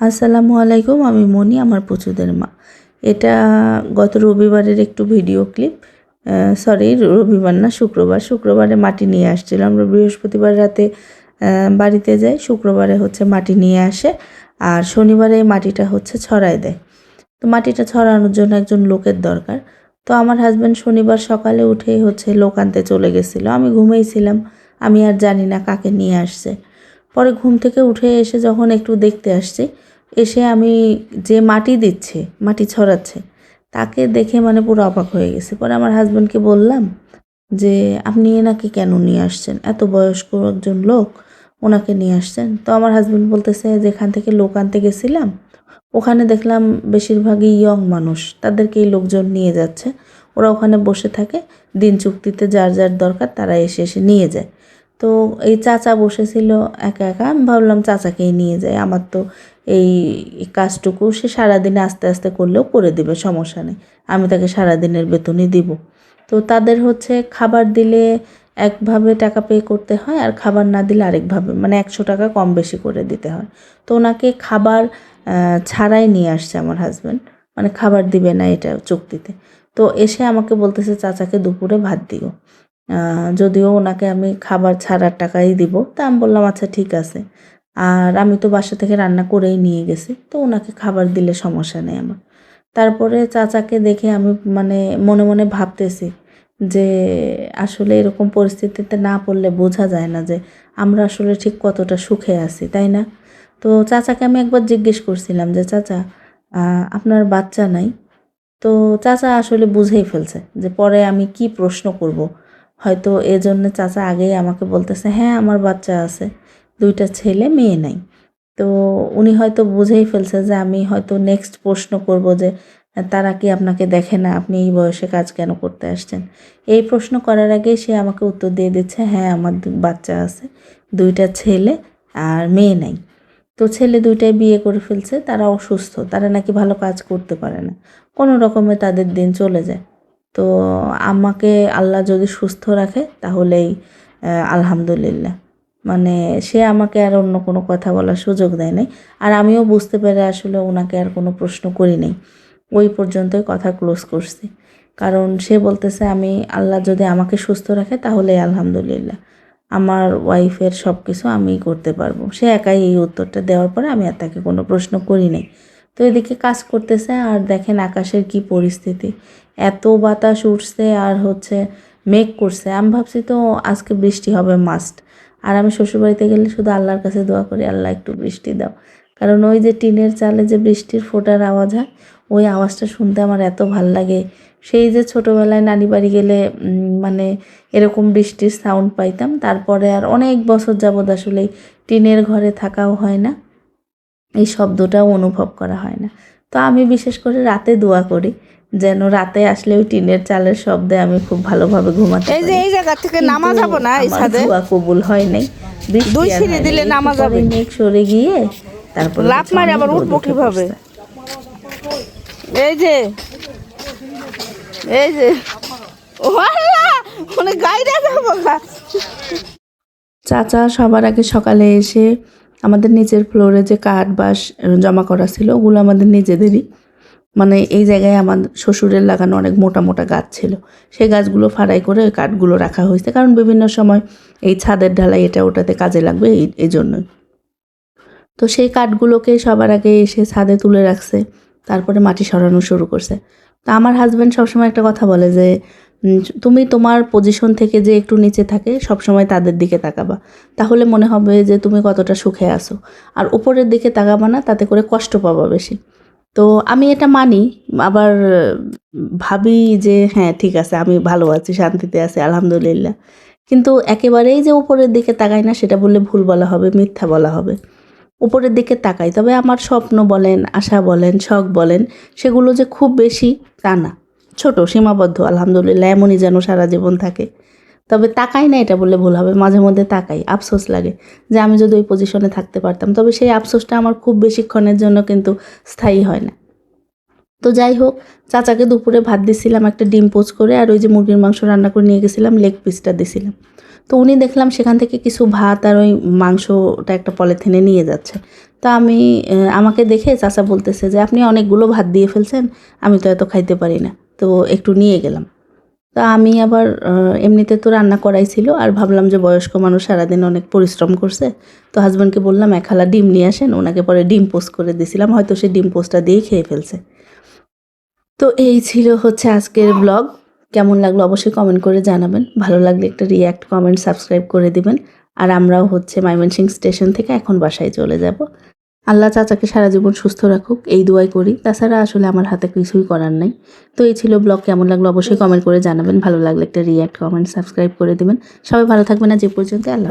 আসসালামু আলাইকুম, আমি মনি, আমার পুচুদের মা। এটা গত রবিবারের একটু ভিডিও ক্লিপ। সরি, রবিবার না, শুক্রবারে মাটি নিয়ে আসছিলাম। আমরা বৃহস্পতিবার রাতে বাড়িতে যাই, শুক্রবারে মাটি নিয়ে আসে, আর শনিবারে মাটিটা ছড়ায় দেয়। তো মাটিটা ছড়ানোর জন্য একজন লোকের দরকার। তো আমার হাজব্যান্ড শনিবার সকালে উঠেই লোক আনতে চলে গেছিলো। আমি ঘুমিয়েছিলাম, আমি আর জানি না কাকে নিয়ে আসছে। পরে ঘুম থেকে উঠে এসে যখন একটু দেখতে আসছি, এসে আমি যে মাটি দিচ্ছে, মাটি ছড়াচ্ছে, তাকে দেখে পুরো অবাক হয়ে গেছে। পরে আমার হাজব্যান্ডকে বললাম যে আপনি এনাকে কেন নিয়ে আসছেন, এত বয়স্ক একজন লোক, ওনাকে নিয়ে আসছেন। তো আমার হাজব্যান্ড বলতেছে, যেখান থেকে লোক আনতে গেছিলাম ওখানে দেখলাম বেশিরভাগই ইয়ং মানুষ, তাদেরকে এই লোকজন নিয়ে যাচ্ছে। ওরা ওখানে বসে থাকে, দিন চুক্তিতে যার যার দরকার তারা এসে এসে নিয়ে যায়। তো এই চাচা বসেছিল একা একা, আমি ভাবলাম চাচাকেই নিয়ে যায়, আমার তো এই কাজটুকু সে সারাদিনে আস্তে আস্তে করলেও করে দিবে, সমস্যা নেই, আমি তাকে সারাদিনের বেতনই দিব। তো তাদের খাবার দিলে একভাবে টাকা পে করতে হয়, আর খাবার না দিলে আরেকভাবে, 100 টাকা কম বেশি করে দিতে হয়। তো ওনাকে খাবার ছাড়াই নিয়ে আসছে আমার হাজব্যান্ড, খাবার দিবে না এটা চুক্তিতে। তো এসে আমাকে বলতেছে চাচাকে দুপুরে ভাত দিও। যদিও ওনাকে আমি খাবার ছাড়ার টাকাই দিব। তা আমি বললাম আচ্ছা ঠিক আছে, আর আমি তো বাসা থেকে রান্না করেই নিয়ে গেছি, তো ওনাকে খাবার দিলে সমস্যা নেই আমার। তারপরে চাচাকে দেখে আমি মনে মনে ভাবতেছি যে আসলে এরকম পরিস্থিতিতে না পড়লে বোঝা যায় না যে আমরা আসলে ঠিক কতটা সুখে আছি, তাই না? তো চাচাকে আমি একবার জিজ্ঞেস করছিলাম যে চাচা, আপনার বাচ্চা নাই? তো চাচা আসলে বুঝেই ফেলছে যে পরে আমি কি প্রশ্ন করব, হয়তো এজন্য চাচা আগেই আমাকে বলতেছে হ্যাঁ আমার বাচ্চা আছে, 2টা ছেলে, মেয়ে নাই। তো উনি হয়তো বুঝেই ফেলছে যে আমি হয়তো নেক্সট প্রশ্ন করব যে তারা কি আপনাকে দেখে না, আপনি এই বয়সে কাজ কেন করতে আসছেন। এই প্রশ্ন করার আগেই সে আমাকে উত্তর দিয়ে দিচ্ছে হ্যাঁ আমার বাচ্চা আছে, 2টা ছেলে আর মেয়ে নাই। তো ছেলে 2টাই বিয়ে করে ফেলছে, তারা অসুস্থ, তারা নাকি ভালো কাজ করতে পারে না, কোনো রকমে তাদের দিন চলে যায়। তো আমাকে আল্লাহ যদি সুস্থ রাখে তাহলেই আলহামদুলিল্লাহ। সে আমাকে আর অন্য কোনো কথা বলার সুযোগ দেয় নাই, আর আমিও বুঝতে পেরে আসলে ওনাকে আর কোনো প্রশ্ন করি নাই, ওই পর্যন্তই কথা ক্লোজ করছি। কারণ সে বলতেছে আমি আল্লাহ যদি আমাকে সুস্থ রাখে তাহলেই আলহামদুলিল্লাহ, আমার ওয়াইফের সব কিছু আমিই করতে পারবো। সে একাই এই উত্তরটা দেওয়ার পরে আমি আর তাকে কোনো প্রশ্ন করি নাই। তো এদিকে কাজ করতেছে, আর দেখেন আকাশের কি পরিস্থিতি, এত বাতাস উঠছে আর মেঘ করছে। আমি ভাবছি তো আজকে বৃষ্টি হবে মাস্ট, আর আমি শ্বশুরবাড়িতে গেলে শুধু আল্লাহর কাছে দোয়া করি আল্লাহ একটু বৃষ্টি দাও। কারণ ওই যে টিনের চালে যে বৃষ্টির ফোঁটার আওয়াজ হয়, ওই আওয়াজটা শুনতে আমার এত ভাল লাগে। সেই যে ছোটোবেলায় নানি বাড়ি গেলে এরকম বৃষ্টির সাউন্ড পাইতাম, তারপরে আর অনেক বছর যাবৎ আসলে টিনের ঘরে থাকাও হয় না, এই শব্দটাও অনুভব করা হয় না। তো আমি বিশেষ করে রাতে দোয়া করি যেন রাতে আসলে ওই টিনের চালের শব্দে আমি খুব ভালোভাবে ঘুমাতে পারি। এই জায়গা থেকে নামা যাবো না, এই ছাদে দোয়া কবুল হয় নাই, দুই সিঁড়ি দিলে নামা যাবে। মেঘ সরে গিয়ে তারপর লাফ মারে আবার উঠবো কিভাবে? এই যে ও আল্লাহ, গাইডা যাবো গা। চাচা সবার আগে সকালে এসে আমাদের নিচের ফ্লোরে যে কাঠ বাঁশ জমা করা ছিল ওগুলো আমাদের নিজেদেরই, এই জায়গায় আমার শ্বশুরের লাগানো অনেক মোটা মোটা গাছ ছিল, সেই গাছগুলো ফাড়াই করে ওই কাঠগুলো রাখা হয়েছে, কারণ বিভিন্ন সময় এই ছাদের ঢালাই এটা ওটাতে কাজে লাগবে, এই জন্যই। তো সেই কাঠগুলোকে সবার আগে এসে ছাদে তুলে রাখছে, তারপরে মাটি সরানো শুরু করছে। তা আমার হাজব্যান্ড সবসময় একটা কথা বলে যে তুমি তোমার পজিশন থেকে যে একটু নিচে থাকে সবসময় তাদের দিকে তাকাবা, তাহলে মনে হবে যে তুমি কতটা সুখে আছো, আর উপরের দিকে তাকাবা না, তাতে করে কষ্ট পাবা বেশি। তো আমি এটা মানি, আবার ভাবি যে হ্যাঁ ঠিক আছে, আমি ভালো আছি, শান্তিতে আছি, আলহামদুলিল্লাহ। কিন্তু একেবারেই যে উপরের দিকে তাকাই না সেটা বললে ভুল বলা হবে, মিথ্যা বলা হবে। উপরের দিকে তাকাই, তবে আমার স্বপ্ন বলেন, আশা বলেন, শখ বলেন, সেগুলো যে খুব বেশি তা না, ছোট, সীমাবদ্ধ, আলহামদুলিল্লাহ, এমনই যেন সারা জীবন থাকে। তবে তাকাই না এটা বললে ভুল হবে, মাঝে মধ্যে তাকাই, আফসোস লাগে যে আমি যদি ওই পজিশনে থাকতে পারতাম। তবে সেই আফসোসটা আমার খুব বেশিক্ষণের জন্য কিন্তু স্থায়ী হয় না। তো যাই হোক, চাচাকে দুপুরে ভাত দিছিলাম একটা ডিম পোচ করে, আর ওই যে মুরগির মাংস রান্না করে নিয়ে গেছিলাম, লেগ পিসটা দিছিলাম। তো উনি দেখলাম সেখান থেকে কিছু ভাত আর ওই মাংসটা একটা পলিথিনে নিয়ে যাচ্ছে। তা আমি আমাকে দেখে চাচা বলতেছে যে আপনি অনেকগুলো ভাত দিয়ে ফেলছেন, আমি তো এত খাইতে পারি না, তো একটু নিয়ে গেলাম। তা আমি আবার এমনিতে তো রান্না করাই ছিল, আর ভাবলাম যে বয়স্ক মানুষ সারাদিন অনেক পরিশ্রম করছে, তো হাজব্যান্ডকে বললাম এক হালা ডিম নিয়ে আসেন, ওনাকে পরে ডিম পোস্ট করে দিয়েছিলাম, হয়তো সে ডিম পোস্টটা দিয়েই খেয়ে ফেলছে। তো এই ছিল হচ্ছে আজকের ব্লগ। কেমন লাগলো অবশ্যই কমেন্ট করে জানাবেন, ভালো লাগলে একটা রিয়্যাক্ট, কমেন্ট, সাবস্ক্রাইব করে দিবেন। আর আমরাও হচ্ছে ময়মনসিংহ স্টেশন থেকে এখন বাসায় চলে যাব। আল্লাহ চাচাকে সারা জীবন সুস্থ রাখুক, এই দোয়াই করি, তাছাড়া আসলে আমার হাতে কিছুই করার নাই। তো এই ছিল ব্লগ, কেমন লাগলো অবশ্যই কমেন্ট করে জানাবেন, ভালো লাগলে একটা রিয়্যাক্ট, কমেন্ট, সাবস্ক্রাইব করে দিবেন। সবাই ভালো থাকবেন, আজ এ পর্যন্ত, আল্লাহ।